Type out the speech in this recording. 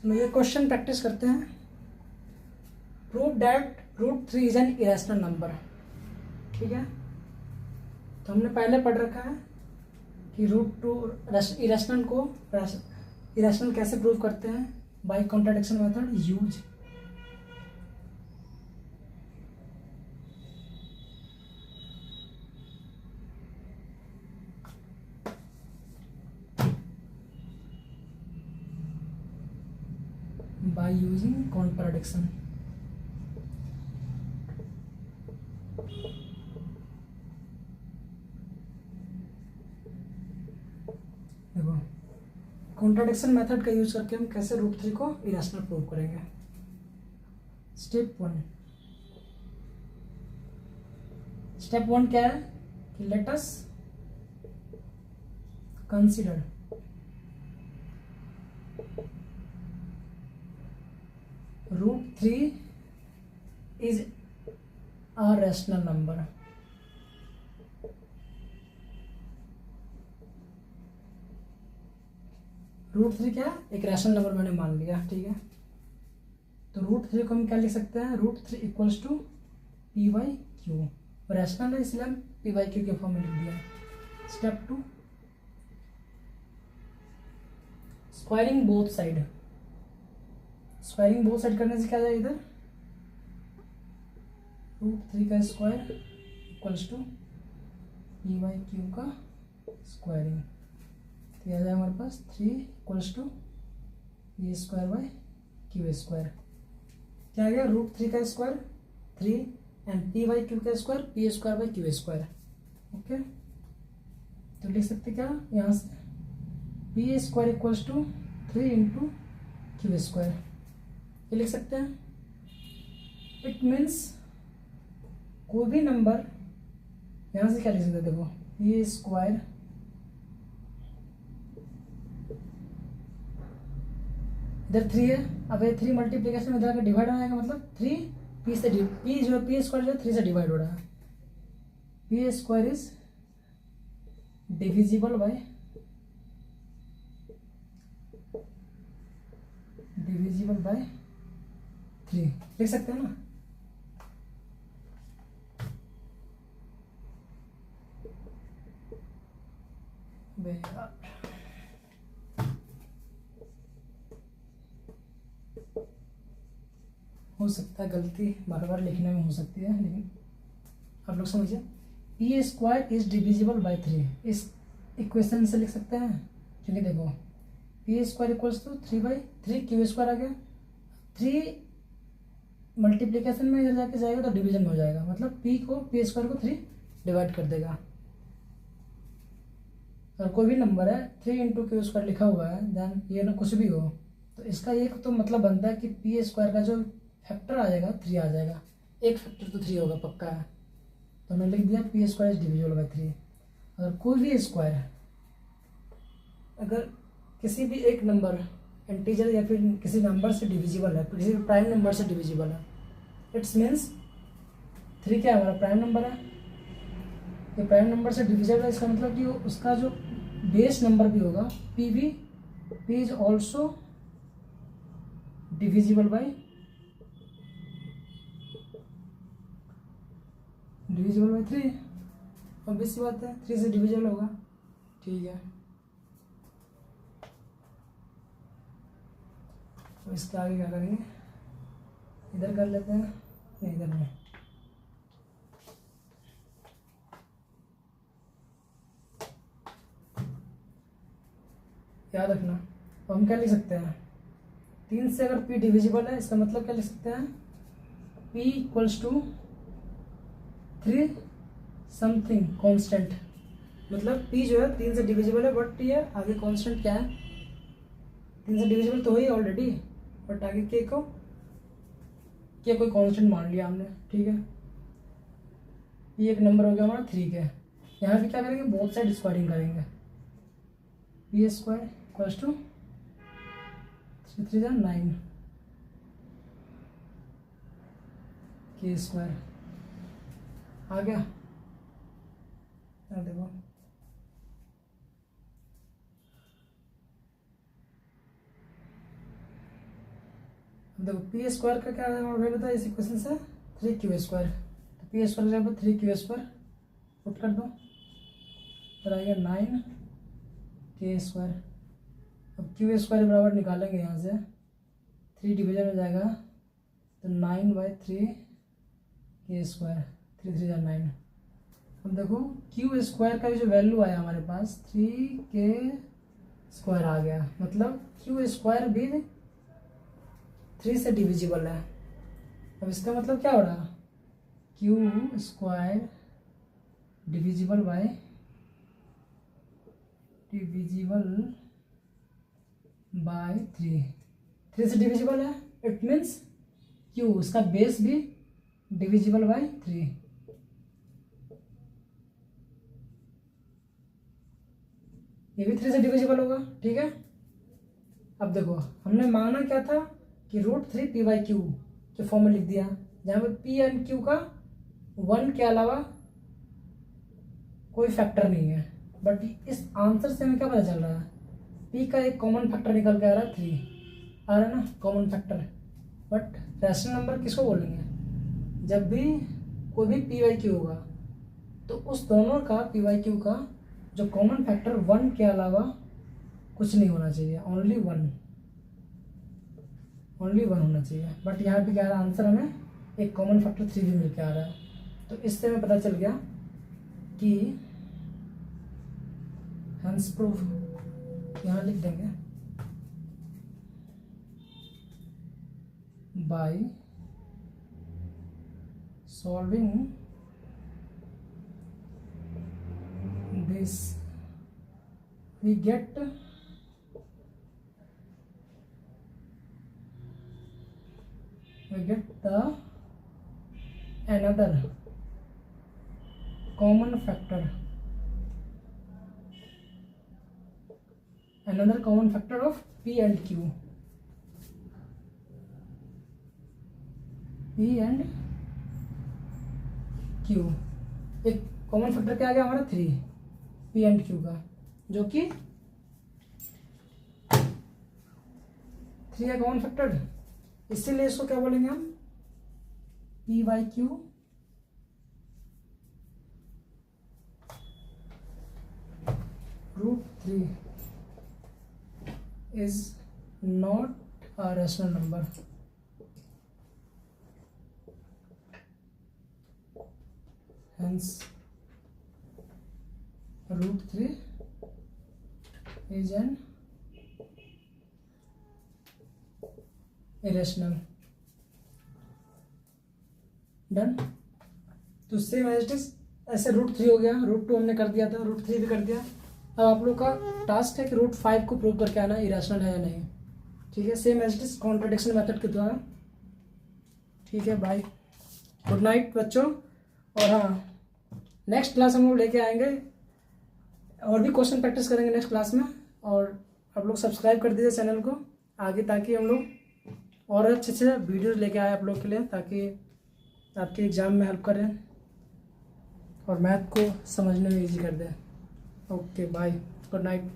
चलो ये question practice करते हैं। Prove that √3 is an irrational number. ठीक है, तो हमने पहले पढ़ रखा है कि √2 इरेशनल को इरेशनल कैसे प्रूव करते हैं, by contradiction method use. by using contradiction। देखो कॉन्ट्राडिक्शन मेथड का यूज करके हम कैसे √3 को इरेशनल प्रूव करेंगे। स्टेप वन क्या है कि let us consider √3 is a rational number। √3 क्या एक रैशनल नंबर मैंने मान लिया। ठीक है, तो √3 को हम क्या लिख सकते हैं, √3 इक्वल्स टू p/q। रैशनल है इसलिए हम p/q के फॉर्म में लिख दिया। Step 2 squaring both side. Squaring both side करने से क्या जाएगा, इधर √3 का स्क्वायर इक्वल्स टू p/q का स्क्वायरिंग। तो यह आ जाएगा हमारे पास 3 इक्वल्स टू p²/q²। क्या आ गया, √3 का स्क्वायर 3 एंड p/q का स्क्वायर p²/q²। ओके, तो लिख सकते क्या यहाँ से p² equals to 3 into q²। ये लिख सकते हैं। इट मीन्स कोई भी नंबर यहाँ से क्या लिख सकते हैं, देखो p²। इधर 3 है, अब ये 3 मल्टीप्लीकेशन में इधर डिवाइड हो जाएगा, मतलब 3 p से p जो p² जो 3 से डिवाइड हो रहा है। p² is divisible by divisible by 3 लिख सकते हैं ना। हो सकता है गलती बार बार लिखने में हो सकती है, लेकिन आप लोग समझिए p² इज डिविजिबल बाय 3 इस इक्वेशन से लिख सकते हैं। क्योंकि देखो p² इक्वल्स टू 3/3 q² आ गया। 3 मल्टीप्लीकेशन में इधर जाके जाएगा तो डिवीजन में हो जाएगा, मतलब p² को 3 डिवाइड कर देगा। और कोई भी नंबर है 3 इंटू q² लिखा हुआ है, देन ये ना कुछ भी हो, तो इसका एक तो मतलब बनता है कि p² का जो फैक्टर आ जाएगा 3 आ जाएगा। एक फैक्टर तो 3 होगा पक्का है, तो हमने लिख दिया p² इज डिविजिबल बाय 3। अगर कोई भी स्क्वायर अगर किसी भी एक नंबर इंटीजर या फिर किसी नंबर से डिविजिबल है, किसी प्राइम नंबर से डिविजिबल है, इट्स मीन्स 3 क्या हमारा प्राइम नंबर है। ये प्राइम नंबर से डिविजिबल है, इसका मतलब कि उसका जो बेस नंबर भी होगा p is also divisible by 3। Obvious सी बात है 3 से डिविजिबल होगा। ठीक है, तो इसके आगे क्या करेंगे, इधर कर लेते हैं, नहीं इधर नहीं, याद रखना। तो हम क्या लिख सकते हैं, 3 से अगर p डिविजिबल है, इसका मतलब क्या लिख सकते हैं, p equals to 3 something constant. मतलब p जो है 3 से डिविजिबल है, बट ये आगे कांस्टेंट क्या है, 3 से डिविजिबल तो ही ऑलरेडी, बट आगे k को क्या कोई कांस्टेंट मान लिया हमने। ठीक है, ये एक नंबर हो गया हमारा 3 के। यहाँ पे क्या करेंगे, बोथ साइड स्क्वायरिंग करेंगे। p² इक्वल्स टू 3 9 k² आ गया। देखो देखो पी स्क्वायर का क्या वैल्यू था इस इक्वेशन से 3q²। तो पी स्क्वायर की जगह 3q² पुट कर दो, फिर आएगा 9k²। अब q² बराबर निकालेंगे यहाँ से, 3 डिवीजन में जाएगा तो 9/3k², 3 3 9। अब देखो q² का भी जो वैल्यू आया हमारे पास 3k² आ गया, मतलब q² भी 3 से डिविजिबल है। अब इसका मतलब क्या हो रहा, q² डिविजिबल बाय 3, 3 से डिविजिबल है, इट मीन्स q उसका बेस भी डिविजिबल बाय 3। ये भी 3 से डिविजिबल होगा, ठीक है। अब देखो हमने माना क्या था कि √3p/q के फॉर्म में लिख दिया, जहाँ पे p एंड q का 1 के अलावा कोई फैक्टर नहीं है। बट इस आंसर से हमें क्या पता चल रहा है, p का एक कॉमन फैक्टर निकल के आ रहा है 3, आ रहा है ना common factor. But rational number किसको बोलेंगे, जब भी कोई भी p/q होगा तो उस दोनों का p/q का जो कॉमन फैक्टर 1 के अलावा कुछ नहीं होना चाहिए, ओनली 1 होना चाहिए। बट यहाँ पे क्या रहा आंसर, हमें एक कॉमन फैक्टर 3 भी मिल के आ रहा है। तो इससे हमें पता चल गया कि हेंस प्रूफ, यहाँ लिख देंगे by solving this we get the another common factor of p and q। एक कॉमन फैक्टर क्या आ गया हमारा 3 p एंड q का, जो कि 3 है कॉमन फैक्टर, इसीलिए इसको क्या बोलेंगे हम p/q √3 is not a rational number। hence √3 is an irrational। Done. तो सेम एज इट इज, ऐसे √3 हो गया, √2 हमने कर दिया था, √3 भी कर दिया। अब आप लोग का टास्क है कि √5 को प्रूव करके आना इरेशनल है या नहीं, ठीक है। Same as it is contradiction method के द्वारा, ठीक है। बाय, गुड नाइट बच्चों। और हाँ, नेक्स्ट क्लास हम लोग लेके आएंगे और भी क्वेश्चन प्रैक्टिस करेंगे नेक्स्ट क्लास में। और आप लोग सब्सक्राइब कर दीजिए चैनल को आगे, ताकि हम लोग और अच्छे अच्छे वीडियोस लेके आए आप लोग के लिए, ताकि आपके एग्ज़ाम में हेल्प करें और मैथ को समझने में इजी कर दें। Okay bye, good night.